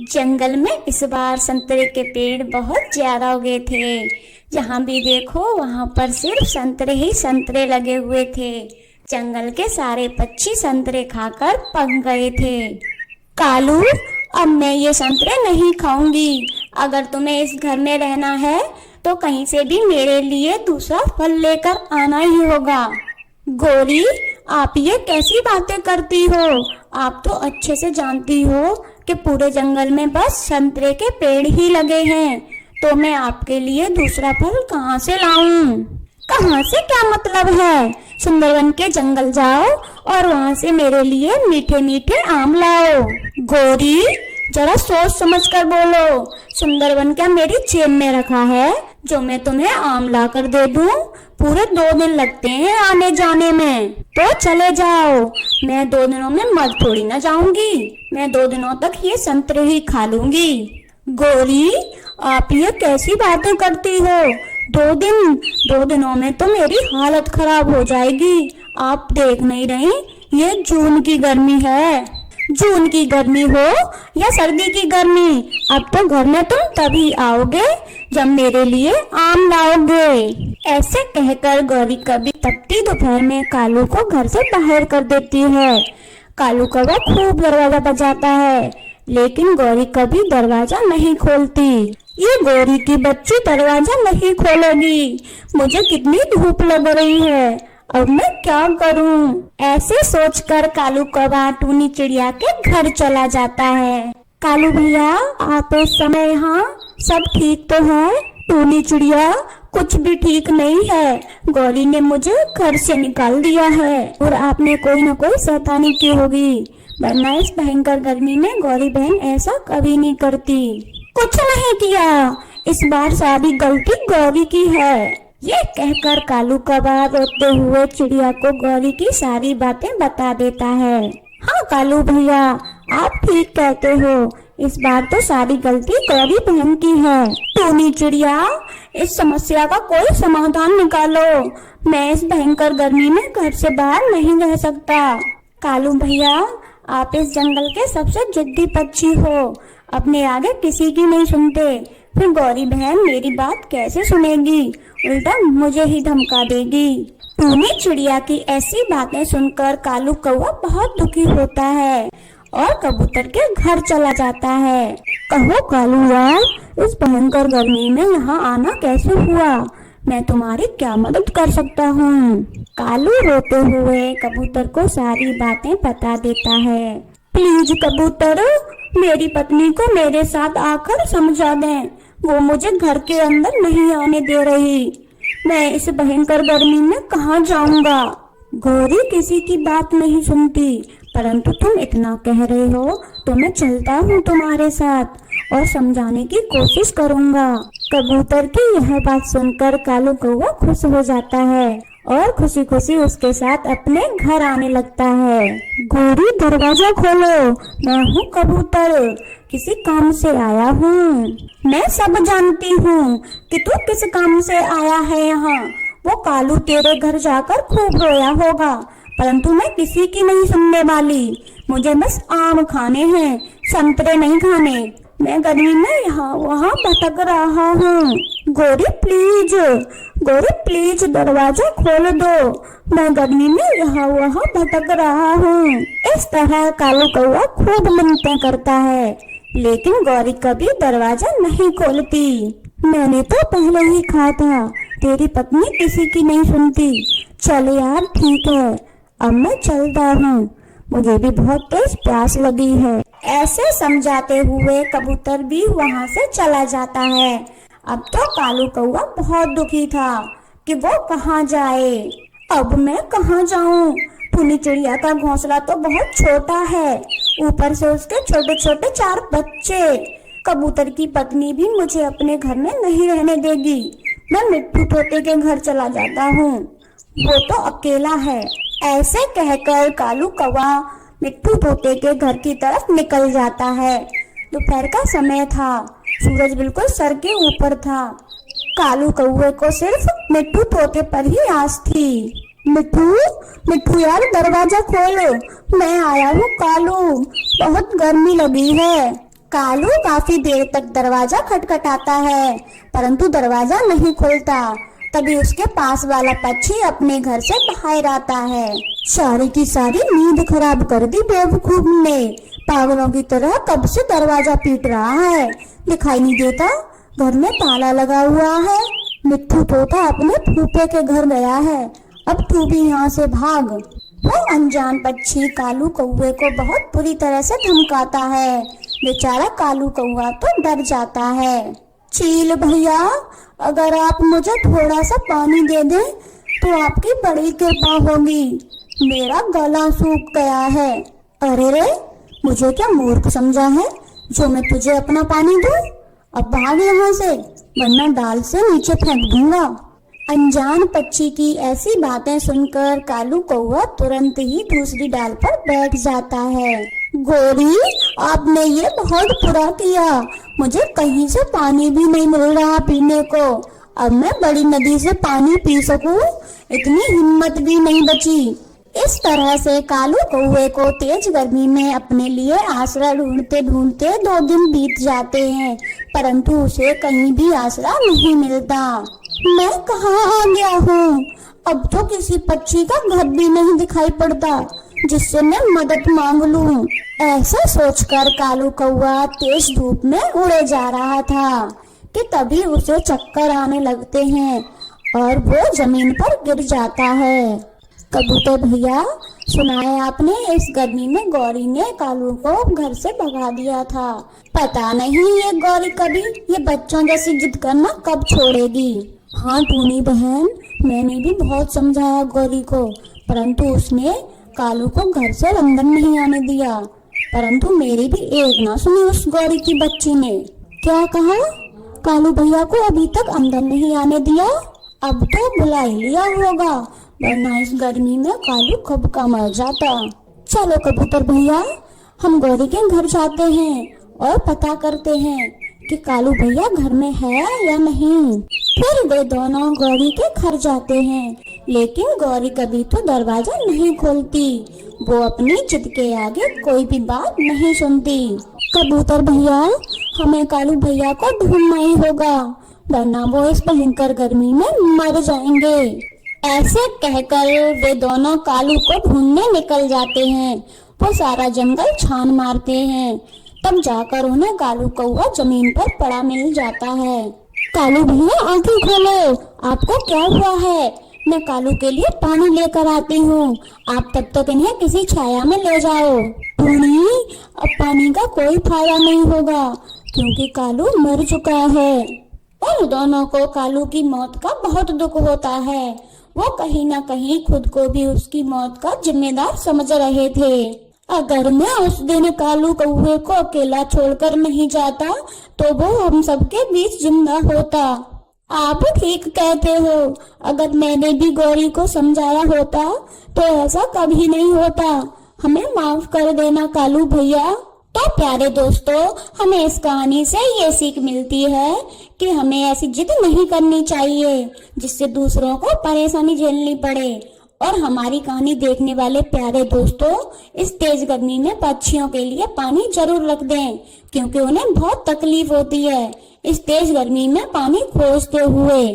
जंगल में इस बार संतरे के पेड़ बहुत ज्यादा उगे थे। जहाँ भी देखो वहां पर सिर्फ संतरे ही संतरे लगे हुए थे। जंगल के सारे पक्षी संतरे खाकर पक गए थे। कालू, अब मैं ये संतरे नहीं खाऊंगी। अगर तुम्हें इस घर में रहना है तो कहीं से भी मेरे लिए दूसरा फल लेकर आना ही होगा। गोरी, आप ये कैसी बातें करती हो? आप तो अच्छे से जानती हो कि पूरे जंगल में बस संतरे के पेड़ ही लगे हैं, तो मैं आपके लिए दूसरा फल कहाँ से लाऊं? कहाँ से क्या मतलब है? सुंदरवन के जंगल जाओ और वहाँ से मेरे लिए मीठे मीठे आम लाओ। गोरी, जरा सोच समझ कर बोलो। सुंदरवन क्या मेरी जेब में रखा है जो मैं तुम्हें आम ला कर दे दूं? पूरे 2 दिन लगते हैं आने जाने में, तो चले जाओ। मैं 2 दिनों में मर थोड़ी ना जाऊंगी। मैं 2 दिनों तक ये संतरे ही खा लूंगी। गोरी, आप ये कैसी बातें करती हो? 2 दिनों में तो मेरी हालत खराब हो जाएगी। आप देख नहीं रही, ये जून की गर्मी है। जून की गर्मी हो या सर्दी की गर्मी, अब तो घर में तुम तभी आओगे जब मेरे लिए आम लाओगे। ऐसे कहकर गौरी कभी तपती दोपहर में कालू को घर से बाहर कर देती है। कालू कौवा खूब दरवाजा बजाता है, लेकिन गौरी कभी दरवाजा नहीं खोलती। ये गौरी की बच्ची दरवाजा नहीं खोलेगी। मुझे कितनी धूप लग रही है, अब मैं क्या करूं? ऐसे सोचकर कालू कौवा टूनी चिड़िया के घर चला जाता है। कालू भैया, आप इस समय यहाँ सब ठीक तो है? टूनी चिड़िया, कुछ भी ठीक नहीं है। गौरी ने मुझे घर से निकाल दिया है और आपने कोई न कोई शैतानी की होगी, वरना इस भयंकर गर्मी में गौरी बहन ऐसा कभी नहीं करती। कुछ नहीं किया, इस बार सारी गलती गौरी की है। ये कहकर कालू कौवा रोते हुए चिड़िया को गौरी की सारी बातें बता देता है। हाँ कालू भैया, आप ठीक कहते हो, इस बार तो सारी गलती गौरी बहन की है। टूनी चिड़िया, इस समस्या का कोई समाधान निकालो। मैं इस भयंकर गर्मी में घर से बाहर नहीं रह सकता। कालू भैया, आप इस जंगल के सबसे जिद्दी पक्षी हो, अपने आगे किसी की नहीं सुनते। फिर गौरी बहन मेरी बात कैसे सुनेगी? उल्टा मुझे ही धमका देगी। टूनी चिड़िया की ऐसी बातें सुनकर कालू कौवा बहुत दुखी होता है और कबूतर के घर चला जाता है। कहो कालू यार, इस भयंकर गर्मी में यहाँ आना कैसे हुआ? मैं तुम्हारी क्या मदद कर सकता हूँ? कालू रोते हुए कबूतर को सारी बातें बता देता है। प्लीज कबूतर, मेरी पत्नी को मेरे साथ आकर समझा दें। वो मुझे घर के अंदर नहीं आने दे रही। मैं इस भयंकर गर्मी में कहाँ जाऊंगा? गौरी किसी की बात नहीं सुनती, परंतु तुम इतना कह रहे हो तो मैं चलता हूँ तुम्हारे साथ और समझाने की कोशिश करूँगा। कबूतर की यह बात सुनकर कालू कौवा खुश हो जाता है और खुशी खुशी उसके साथ अपने घर आने लगता है। गौरी, दरवाजा खोलो, मैं हूँ कबूतर, किसी काम से आया हूँ। मैं सब जानती हूँ कि तू किस काम से आया है यहाँ। वो कालू तेरे घर जाकर खूब रोया होगा, परंतु मैं किसी की नहीं सुनने वाली। मुझे बस आम खाने हैं, संतरे नहीं खाने। मैं गर्मी में यहाँ वहाँ भटक रहा हूँ। गौरी प्लीज दरवाजा खोल दो, मैं गर्मी में यहाँ वहाँ भटक रहा हूँ। इस तरह कालू कौवा खूब मिन्नतें करता है, लेकिन गौरी कभी दरवाजा नहीं खोलती। मैंने तो पहले ही कहा था, तेरी पत्नी किसी की नहीं सुनती। चल यार, ठीक है, अब मैं चलता हूँ, मुझे भी बहुत तेज प्यास लगी है। ऐसे समझाते हुए कबूतर भी वहाँ से चला जाता है। अब तो कालू कौवा बहुत दुखी था कि वो कहाँ जाए। अब मैं कहाँ जाऊँ? टूनी चिड़िया का घोंसला तो बहुत छोटा है, ऊपर से उसके छोटे छोटे 4 बच्चे। कबूतर की पत्नी भी मुझे अपने घर में नहीं रहने देगी। मैं मिट्टू तोते के घर चला जाता हूँ, वो तो अकेला है। ऐसे कहकर कालू कौवा मिट्टू तोते के घर की तरफ निकल जाता है। दोपहर का समय था, सूरज बिल्कुल सर के ऊपर था। कालू कौवे को सिर्फ मिट्टू तोते पर ही आस थी। मिट्टू यार, दरवाजा खोलो, मैं आया हूँ कालू, बहुत गर्मी लगी है। कालू काफी देर तक दरवाजा खटखटाता है, परंतु दरवाजा नहीं खुलता। तभी उसके पास वाला पक्षी अपने घर से बाहर आता है। सारी की सारी नींद खराब कर दी बेवकूफ ने। पागलों की तरह कब से दरवाजा पीट रहा है, दिखाई नहीं देता घर में ताला लगा हुआ है। मिट्ठू तोता अपने फूफे के घर गया है, अब तू भी यहाँ से भाग। वो अनजान पक्षी कालू कौवे को बहुत बुरी तरह से धमकाता है। बेचारा कालू कौवा तो डर जाता है। चील भैया, अगर आप मुझे थोड़ा सा पानी दे दें तो आपकी बड़ी कृपा होगी, मेरा गला सूख गया है। अरे रे, मुझे क्या मूर्ख समझा है जो मैं तुझे अपना पानी दूं? अब भाग यहाँ से, वरना डाल से नीचे फेंक दूंगा। अनजान पक्षी की ऐसी बातें सुनकर कालू कौवा तुरंत ही दूसरी डाल पर बैठ जाता है। गोरी, आपने ये बहुत बुरा किया, मुझे कहीं से पानी भी नहीं मिल रहा पीने को। अब मैं बड़ी नदी से पानी पी सकूं, इतनी हिम्मत भी नहीं बची। इस तरह से कालू कौवे को तेज गर्मी में अपने लिए आसरा ढूंढते ढूंढते 2 दिन बीत जाते हैं, परंतु उसे कहीं भी आसरा नहीं मिलता। मैं कहाँ आ गया हूँ? अब तो किसी पक्षी का घर भी नहीं दिखाई पड़ता जिससे मैं मदद मांग लूं। ऐसा सोचकर कालू कौवा तेज धूप में उड़े जा रहा था कि तभी उसे चक्कर आने लगते हैं और वो जमीन पर गिर जाता है। कबूतर भैया, सुना है आपने इस गर्मी में गौरी ने कालू को घर से भगा दिया था। पता नहीं ये गौरी कभी ये बच्चों जैसी जिद करना कब छोड़ेगी। हाँ टूनी बहन, मैंने भी बहुत समझाया गौरी को, परंतु उसने कालू को घर से अंदर नहीं आने दिया। परंतु मेरी भी एक ना सुनी उस गौरी की बच्ची ने। क्या कहा? कालू भैया को अभी तक अंदर नहीं आने दिया? अब तो बुला ही लिया होगा, वरना इस गर्मी में कालू कब का मर जाता। चलो कबूतर भैया, हम गौरी के घर जाते हैं और पता करते हैं कि कालू भैया घर में है या नहीं। फिर वे दोनों गौरी के घर जाते हैं, लेकिन गौरी कभी तो दरवाजा नहीं खोलती। वो अपनी जिद के आगे कोई भी बात नहीं सुनती। कबूतर भैया, हमें कालू भैया को ढूंढना ही होगा, वरना वो इस भयंकर गर्मी में मर जाएंगे। ऐसे कहकर वे दोनों कालू को ढूंढने निकल जाते हैं। वो सारा जंगल छान मारते हैं, तब जाकर उन्हें कालू कौवा जमीन पर पड़ा मिल जाता है। कालू भैया आंखें खोलो, आपको क्या हुआ है? मैं कालू के लिए पानी लेकर आती हूँ, आप तब तक इन्हें किसी छाया में ले जाओ। टूनी, अब पानी का कोई फायदा नहीं होगा क्योंकि कालू मर चुका है। और दोनों को कालू की मौत का बहुत दुख होता है। वो कहीं ना कहीं खुद को भी उसकी मौत का जिम्मेदार समझ रहे थे। अगर मैं उस दिन कालू कौवे को अकेला छोड़कर नहीं जाता तो वो हम सबके बीच जिंदा होता। आप ठीक कहते हो, अगर मैंने भी गौरी को समझाया होता तो ऐसा कभी नहीं होता। हमें माफ कर देना कालू भैया। तो प्यारे दोस्तों, हमें इस कहानी से ये सीख मिलती है कि हमें ऐसी जिद नहीं करनी चाहिए जिससे दूसरों को परेशानी झेलनी पड़े। और हमारी कहानी देखने वाले प्यारे दोस्तों, इस तेज गर्मी में पक्षियों के लिए पानी जरूर रख दें क्योंकि उन्हें बहुत तकलीफ होती है इस तेज गर्मी में पानी खोजते हुए।